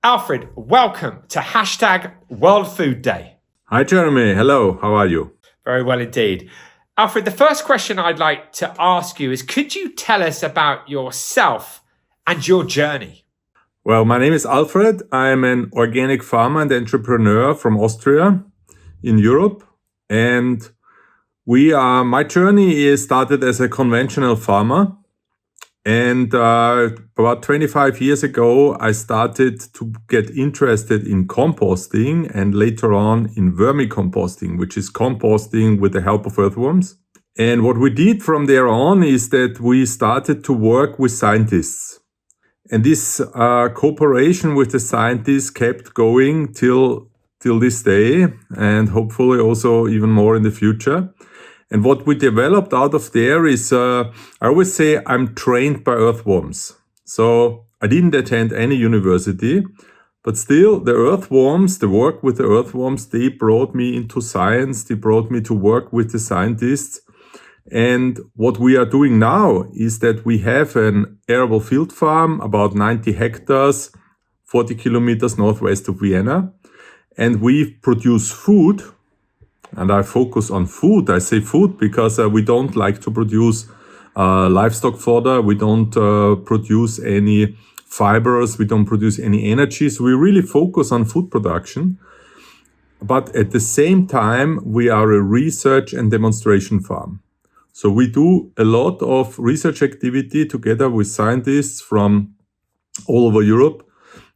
Alfred, welcome to hashtag World Food Day. Hi, Jeremy. Hello. How are you? Very well indeed. Alfred, the first question I'd like to ask you is, could you tell us about yourself and your journey? Well, my name is Alfred. I'm an organic farmer and entrepreneur from Austria in Europe. And my journey is started as a conventional farmer. And about 25 years ago, I started to get interested in composting and later on in vermicomposting, which is composting with the help of earthworms. And what we did from there on is that we started to work with scientists. And this cooperation with the scientists kept going till this day, and hopefully also even more in the future. And what we developed out of there is, I always say I'm trained by earthworms. So I didn't attend any university, but still the work with the earthworms, they brought me into science. They brought me to work with the scientists. And what we are doing now is that we have an arable field farm, about 90 hectares, 40 kilometers northwest of Vienna. And we produce food. And I focus on food. I say food because we don't like to produce livestock fodder. We don't produce any fibers. We don't produce any energy. So we really focus on food production. But at the same time, we are a research and demonstration farm. So we do a lot of research activity together with scientists from all over Europe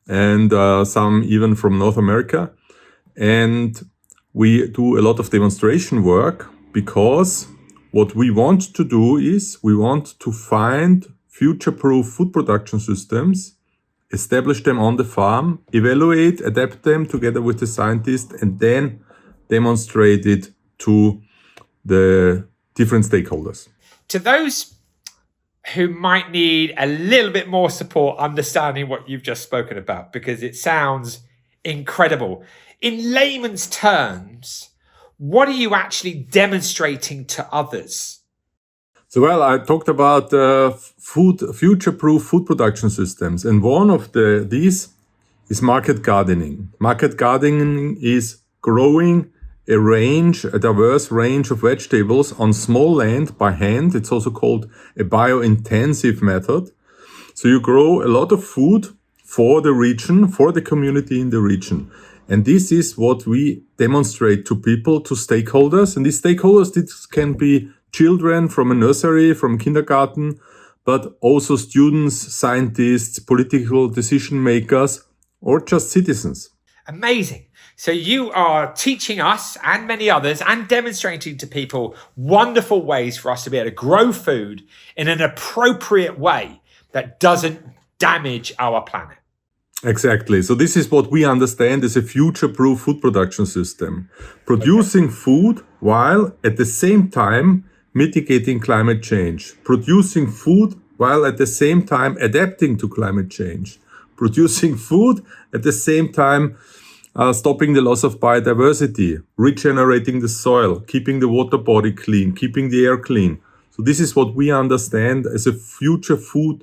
and some even from North America. And we do a lot of demonstration work because what we want to do is we want to find future-proof food production systems, establish them on the farm, evaluate, adapt them together with the scientists, and then demonstrate it to the different stakeholders. To those who might need a little bit more support understanding what you've just spoken about, because it sounds incredible. In layman's terms, what are you actually demonstrating to others? So, I talked about future-proof food production systems, and one of these is market gardening. Market gardening is growing a diverse range of vegetables on small land by hand. It's also called a bio-intensive method. So you grow a lot of food for the region, for the community in the region. And this is what we demonstrate to people, to stakeholders. And these stakeholders, this can be children from a nursery, from kindergarten, but also students, scientists, political decision makers, or just citizens. Amazing. So you are teaching us and many others and demonstrating to people wonderful ways for us to be able to grow food in an appropriate way that doesn't damage our planet. Exactly. So this is what we understand as a future-proof food production system. Producing food while at the same time mitigating climate change. Producing food while at the same time adapting to climate change. Producing food at the same time stopping the loss of biodiversity, regenerating the soil, keeping the water body clean, keeping the air clean. So this is what we understand as a future-proof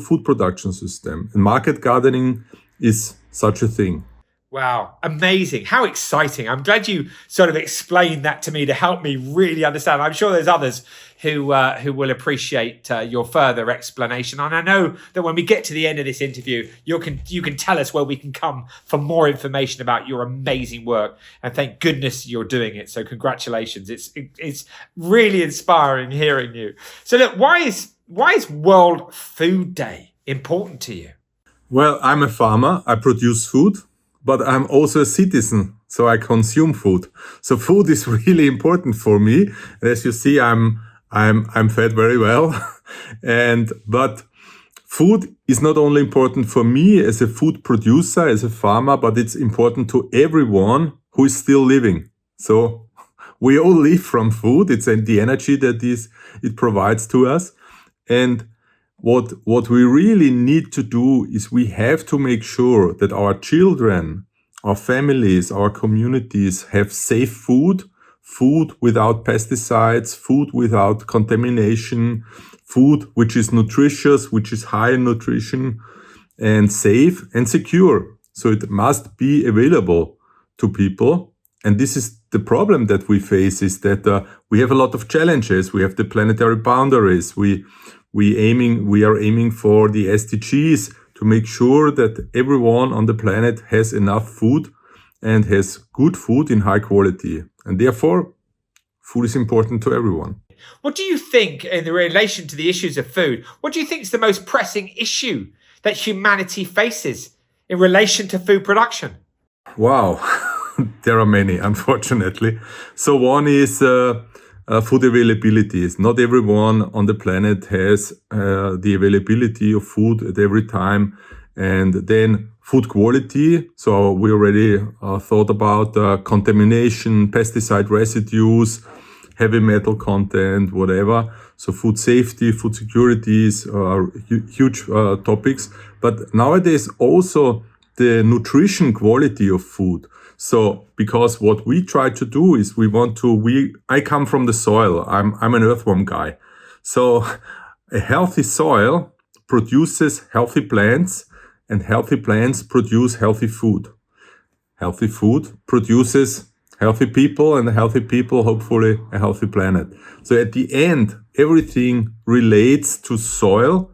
food production system. And market gardening is such a thing. Wow, amazing. How exciting. I'm glad you sort of explained that to me to help me really understand. I'm sure there's others who will appreciate your further explanation. And I know that when we get to the end of this interview, you can tell us where we can come for more information about your amazing work. And thank goodness you're doing it. So congratulations. It's really inspiring hearing you. So look, why is World Food Day important to you? Well, I'm a farmer. I produce food. But I'm also a citizen, so I consume food. So food is really important for me. As you see, I'm fed very well, but food is not only important for me as a food producer, as a farmer, but it's important to everyone who is still living. So we all live from food. It's the energy that it provides to us, and what we really need to do is we have to make sure that our children, our families, our communities have safe food without pesticides, food without contamination, food which is nutritious, which is high in nutrition. and safe and secure. So it must be available to people. And this is the problem that we face, is that we have a lot of challenges. We have the planetary boundaries. We are aiming for the SDGs to make sure that everyone on the planet has enough food and has good food in high quality. And therefore, food is important to everyone. What do you think, in relation to the issues of food, what do you think is the most pressing issue that humanity faces in relation to food production? Wow, there are many, unfortunately. So one is food availability. Not everyone on the planet has the availability of food at every time. And then food quality. So we already thought about contamination, pesticide residues, heavy metal content, whatever. So food safety, food securities are huge topics. But nowadays also the nutrition quality of food. So because what we try to do is I come from the soil. I'm an earthworm guy. So a healthy soil produces healthy plants, and healthy plants produce healthy food. Healthy food produces healthy people, and healthy people, hopefully, a healthy planet. So at the end, everything relates to soil,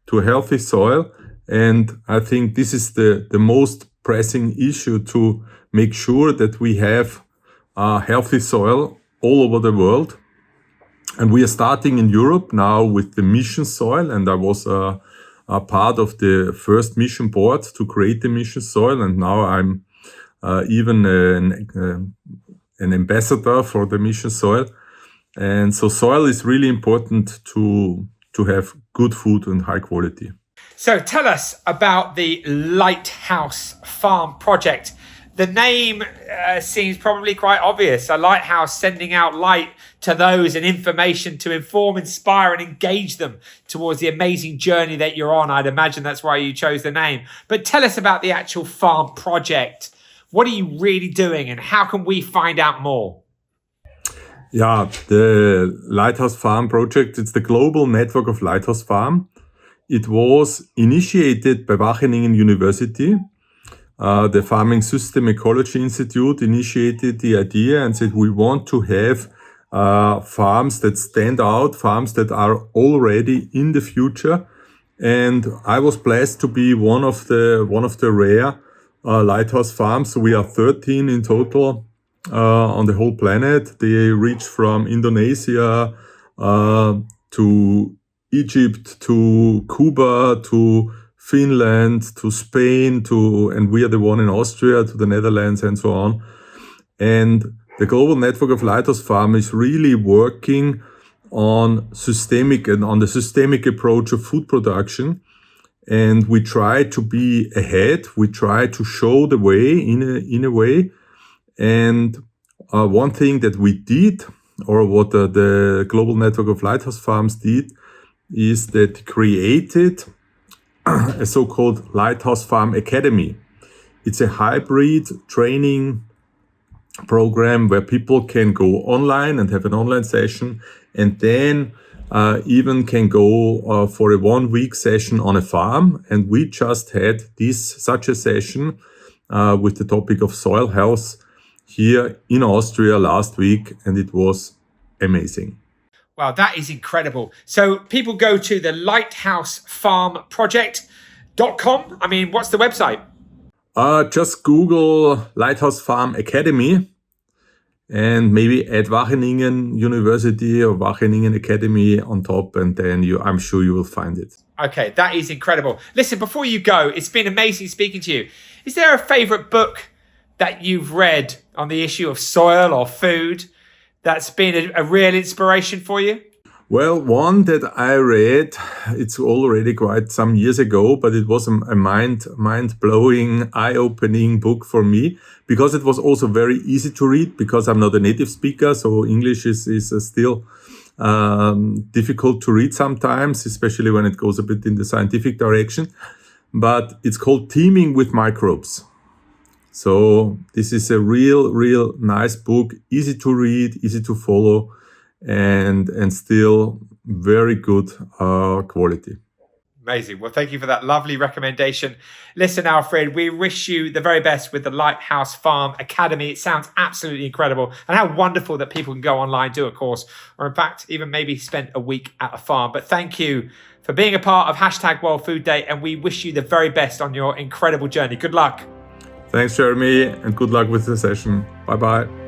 to a healthy soil. And I think this is the most pressing issue, to make sure that we have healthy soil all over the world. And we are starting in Europe now with the mission soil. And I was a part of the first mission board to create the mission soil. And now I'm even an ambassador for the mission soil. And so soil is really important to have good food and high quality. So tell us about the Lighthouse Farm project. The name seems probably quite obvious. A lighthouse sending out light to those and information to inform, inspire, and engage them towards the amazing journey that you're on. I'd imagine that's why you chose the name. But tell us about the actual farm project. What are you really doing, and how can we find out more? Yeah, the Lighthouse Farm project, it's the global network of Lighthouse Farm. It was initiated by Wageningen University. The Farming System Ecology Institute initiated the idea and said, we want to have farms that stand out, farms that are already in the future. And I was blessed to be one of the rare lighthouse farms. So we are 13 in total on the whole planet. They reach from Indonesia to Egypt, to Cuba, to Finland, to Spain, and we are the one in Austria, to the Netherlands, and so on. And the global network of Lighthouse Farm is really working on the systemic approach of food production. And we try to be ahead. We try to show the way in a way. And one thing that we did, or what the global network of Lighthouse Farms did, is that created a so-called Lighthouse Farm Academy. It's a hybrid training program where people can go online and have an online session, and then even can go for a 1-week session on a farm. And we just had such a session with the topic of soil health here in Austria last week, and it was amazing. Wow, that is incredible. So people go to the lighthousefarmproject.com. I mean, what's the website? Just Google Lighthouse Farm Academy and maybe add Wageningen University or Wageningen Academy on top, and then I'm sure you will find it. Okay, that is incredible. Listen, before you go, it's been amazing speaking to you. Is there a favorite book that you've read on the issue of soil or food that's been a real inspiration for you? Well, one that I read, it's already quite some years ago, but it was a mind-blowing, eye-opening book for me, because it was also very easy to read, because I'm not a native speaker, so English is still difficult to read sometimes, especially when it goes a bit in the scientific direction. But it's called Teaming with Microbes. So this is a real nice book, easy to read, easy to follow, and still very good quality. Amazing. Well, thank you for that lovely recommendation. Listen, Alfred, we wish you the very best with the Lighthouse Farm Academy. It sounds absolutely incredible. And how wonderful that people can go online, do a course, or in fact, even maybe spend a week at a farm. But thank you for being a part of #World Food Day. And we wish you the very best on your incredible journey. Good luck. Thanks, Jeremy, and good luck with the session. Bye-bye.